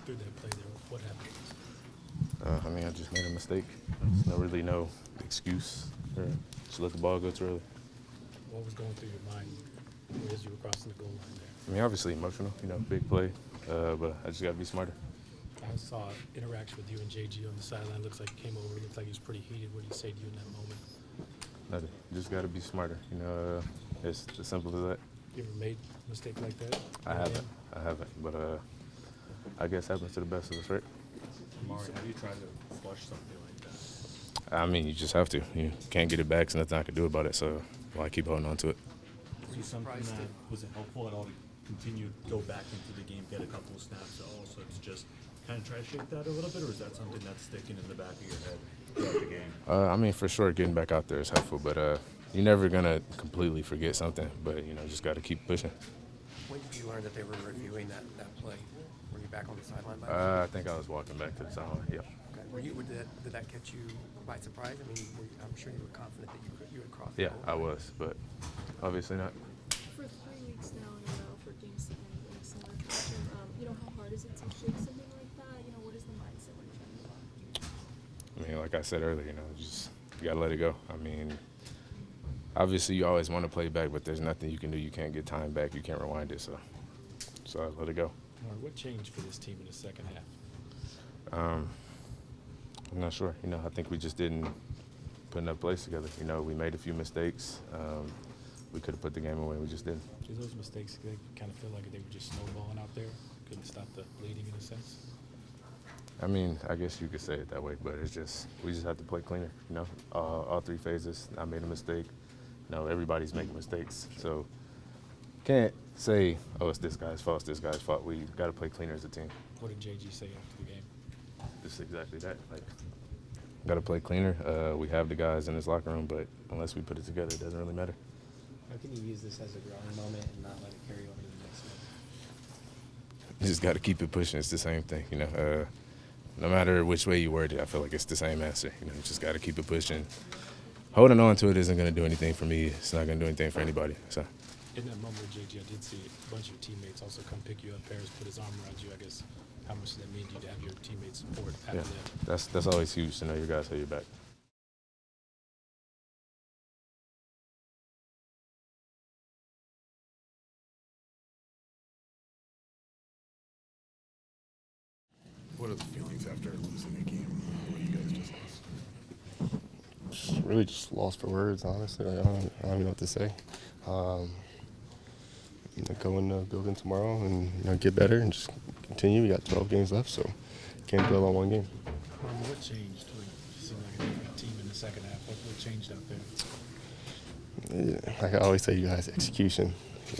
through that play there. What happened? I mean, I just made a mistake. There's no excuse. Just let the ball go too early. What was going through your mind as you were crossing the goal line there? I mean, obviously emotional, big play, but I just got to be smarter. I saw interaction with you and JG on the sideline. Looks like he came over. Looked like he was pretty heated. What did he say to you in that moment? Nothing. Just got to be smarter. It's as simple as that. You ever made a mistake like that? I haven't. But I guess happens to the best of us, right? Emari, have you tried to flush something like that? I mean, you just have to. You can't get it back, so nothing I can do about it. So I keep holding on to it. Was it something that was it helpful at all to continue to go back into the game, get a couple of snaps also to just kind of try to shake that a little bit, or is that something that's sticking in the back of your head throughout the game? I mean, for sure, getting back out there is helpful, but you're never gonna completely forget something. But just got to keep pushing. When did you learn that they were reviewing that play? Were you back on the sideline? I think I was walking back to the sideline. Yep. Okay. Did that catch you by surprise? I mean, I'm sure you were confident that you would cross. Yeah, I was, but obviously not. For 3 weeks now in a row for Game 7 in a similar fashion, how hard is it to shake something like that? What is the mindset when you're trying to do that? I mean, like I said earlier, you gotta let it go. I mean, obviously you always want to play back, but there's nothing you can do. You can't get time back. You can't rewind it. So I let it go. What changed for this team in the second half? I'm not sure. I think we just didn't put enough plays together. We made a few mistakes. We could have put the game away. We just didn't. Do those mistakes they kind of feel like they were just snowballing out there? Couldn't stop the bleeding in a sense? I mean, I guess you could say it that way, but we just have to play cleaner. All 3 phases. I made a mistake. Everybody's making mistakes. So can't say, oh, it's this guy's fault, it's this guy's fault. We got to play cleaner as a team. What did JG say after the game? Just exactly that. Got to play cleaner. We have the guys in this locker room, but unless we put it together, it doesn't really matter. How can you use this as a growing moment and not let it carry over to the next moment? You just got to keep it pushing. It's the same thing, No matter which way you word it, I feel like it's the same answer. You just got to keep it pushing. Holding on to it isn't going to do anything for me. It's not going to do anything for anybody. So. In that moment with JG, I did see a bunch of your teammates also come pick you up. Paris put his arm around you. I guess how much does that mean to you to have your teammates support after that? That's always huge to know your guys have your back. What are the feelings after losing a game? What you guys just lost? Really just lost for words, honestly. I don't even know what to say. Go in the building tomorrow and get better and just continue. We got 12 games left, so can't dwell on one game. What changed? You seemed like a different team in the second half. What changed out there? Like I always tell you guys, execution.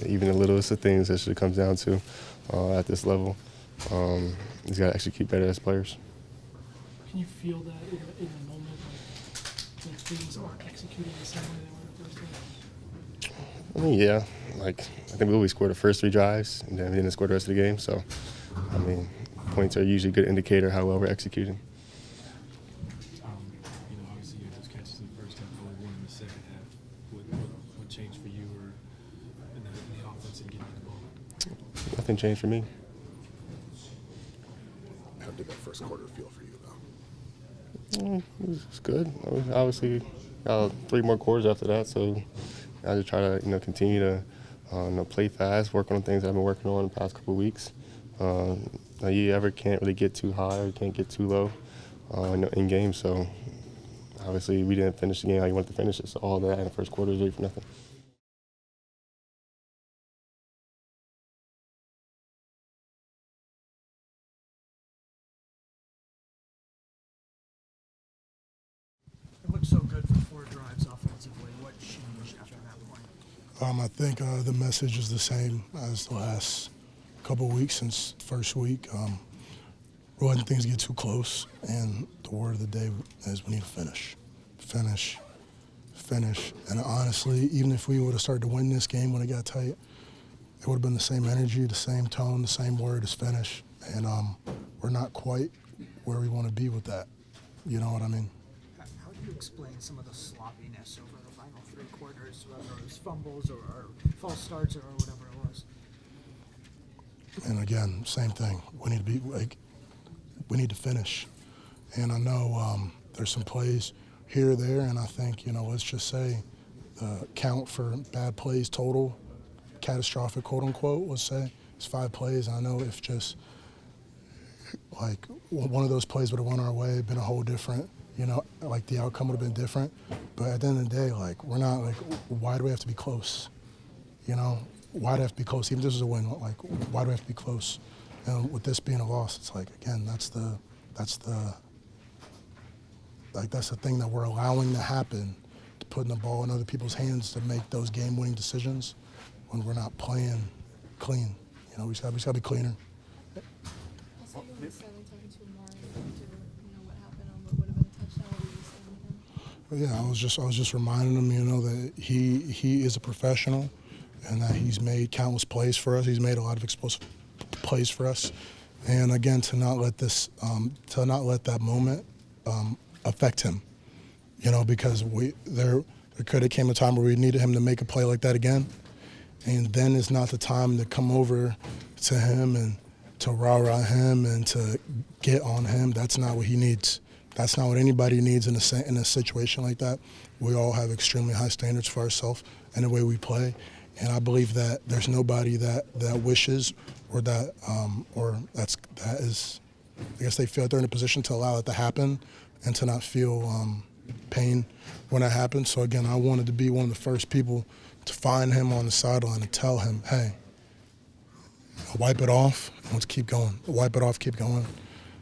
Even the littlest of things that it comes down to at this level. You just got to execute better as players. Can you feel that in the moment when things aren't executing the same way they were the first time? I mean, yeah. I think we always scored the first 3 drives, and then we didn't score the rest of the game. So, I mean, points are usually a good indicator how well we're executing. Obviously you had those catches in the first half, only one in the second half. What changed for you or in the offense and getting the ball? Nothing changed for me. How did that first quarter feel for you, though? It was good. Obviously, got 3 more quarters after that, so I just try to continue to play fast, work on things that I've been working on the past couple of weeks. You ever can't really get too high or you can't get too low in games. So obviously we didn't finish the game how you wanted to finish it. So all that in the first quarter is really for nothing. It looked so good for 4 drives offensively. What changed after that point? I think the message is the same as the last couple of weeks since first week. We letting things get too close, and the word of the day is we need to finish. Finish. And honestly, even if we would have started to win this game when it got tight, it would have been the same energy, the same tone, the same word as finish. And we're not quite where we want to be with that. You know what I mean? How do you explain some of the sloppiness over the final 3 quarters, whether it was fumbles or false starts or whatever it was? And again, same thing. We need to be we need to finish. And I know there's some plays here or there, and I think, let's just say the count for bad plays total, catastrophic, quote unquote, let's say, is 5 plays. I know if just like one of those plays would have went our way, been a whole different, like the outcome would have been different. But at the end of the day, like, we're not like, why do we have to be close? Why do I have to be close? Even if this is a win, like, why do we have to be close? And with this being a loss, it's like, again, that's the thing that we're allowing to happen, to putting the ball in other people's hands to make those game-winning decisions when we're not playing clean. We just got to be cleaner. I saw you on the sideline talking to Emari after, what happened on what would have been a touchdown. What were you saying to him? Yeah, I was just reminding him, that he is a professional and that he's made countless plays for us. He's made a lot of explosive plays for us. And again, to not let that moment affect him, because there could have came a time where we needed him to make a play like that again. And then is not the time to come over to him and to rah-rah him and to get on him. That's not what he needs. That's not what anybody needs in a situation like that. We all have extremely high standards for ourselves and the way we play. And I believe that there's nobody that wishes or that is, I guess they feel like they're in a position to allow it to happen and to not feel pain when that happens. So again, I wanted to be one of the first people to find him on the sideline and tell him, hey, wipe it off, let's keep going. Wipe it off, keep going.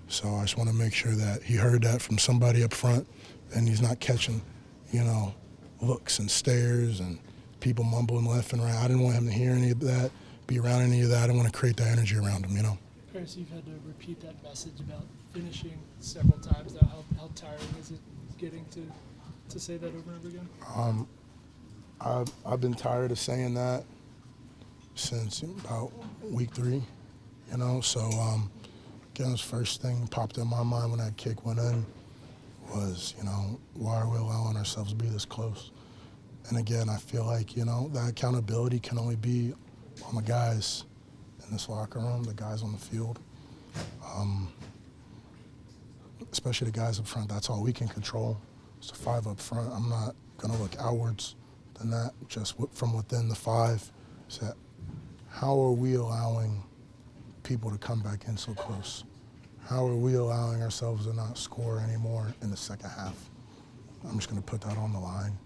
So I just want to make sure that he heard that from somebody up front and he's not catching, looks and stares and people mumbling left and right. I didn't want him to hear any of that, be around any of that. I didn't want to create that energy around him, Harris, you've had to repeat that message about finishing several times now. How tiring is it getting to say that over and over again? I've been tired of saying that since about week 3, So again, the first thing popped in my mind when that kick went in was, why are we allowing ourselves to be this close? And again, I feel like, that accountability can only be on the guys in this locker room, the guys on the field, especially the guys up front. That's all we can control. It's the 5 up front. I'm not going to look outwards than that, just from within the 5. So how are we allowing people to come back in so close? How are we allowing ourselves to not score anymore in the second half? I'm just going to put that on the line.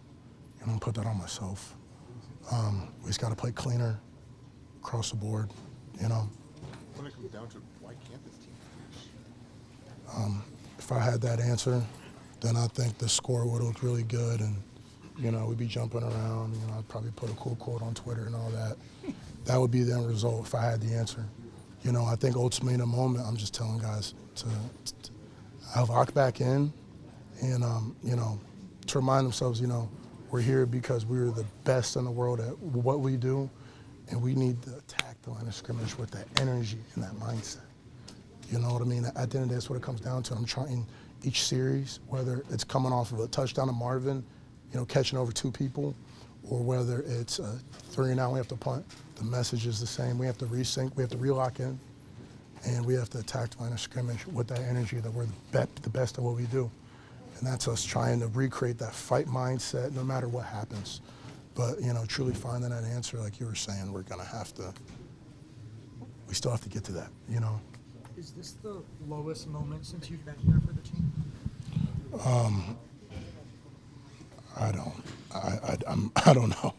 I'm going to put that on myself. We just got to play cleaner across the board, When it comes down to it, why can't this team finish? If I had that answer, then I think the score would look really good and, we'd be jumping around. I'd probably put a cool quote on Twitter and all that. That would be the end result if I had the answer. I think ultimately in a moment, I'm just telling guys to lock back in and, to remind themselves, we're here because we're the best in the world at what we do, and we need to attack the line of scrimmage with that energy and that mindset. You know what I mean? At the end of the day, that's what it comes down to. I'm trying each series, whether it's coming off of a touchdown to Marvin, catching over 2 people, or whether it's a 3 and out, we have to punt. The message is the same. We have to resync, we have to relock in, and we have to attack the line of scrimmage with that energy that we're the best at what we do. And that's us trying to recreate that fight mindset no matter what happens. But, truly finding that answer, like you were saying, we still have to get to that, Is this the lowest moment since you've been here for the team? I don't know.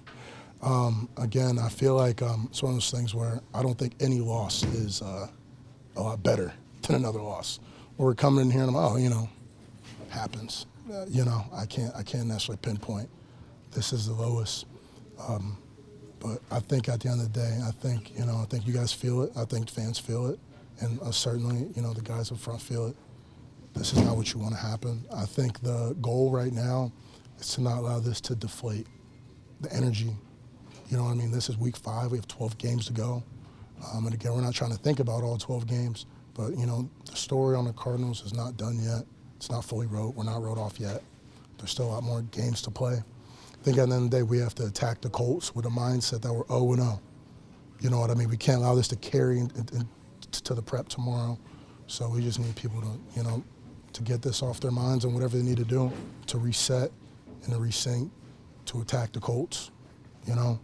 Again, I feel like it's one of those things where I don't think any loss is a lot better than another loss. Or we're coming in here and I'm, happens. I can't necessarily pinpoint. This is the lowest. But I think at the end of the day, I think you guys feel it. I think fans feel it. And certainly, the guys up front feel it. This is not what you want to happen. I think the goal right now is to not allow this to deflate the energy. You know what I mean? This is week 5. We have 12 games to go. And again, we're not trying to think about all 12 games. But, the story on the Cardinals is not done yet. It's not fully wrote. We're not wrote off yet. There's still a lot more games to play. I think at the end of the day, we have to attack the Colts with a mindset that we're 0-0. You know what I mean? We can't allow this to carry to the prep tomorrow So we just need people to, to get this off their minds and whatever they need to do to reset and to resync, to attack the Colts, and not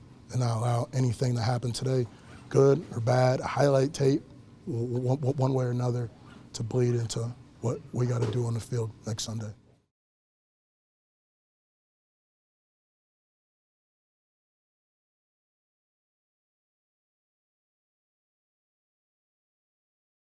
allow anything that happened today, good or bad, a highlight tape, one way or another, to bleed into what we got to do on the field next Sunday.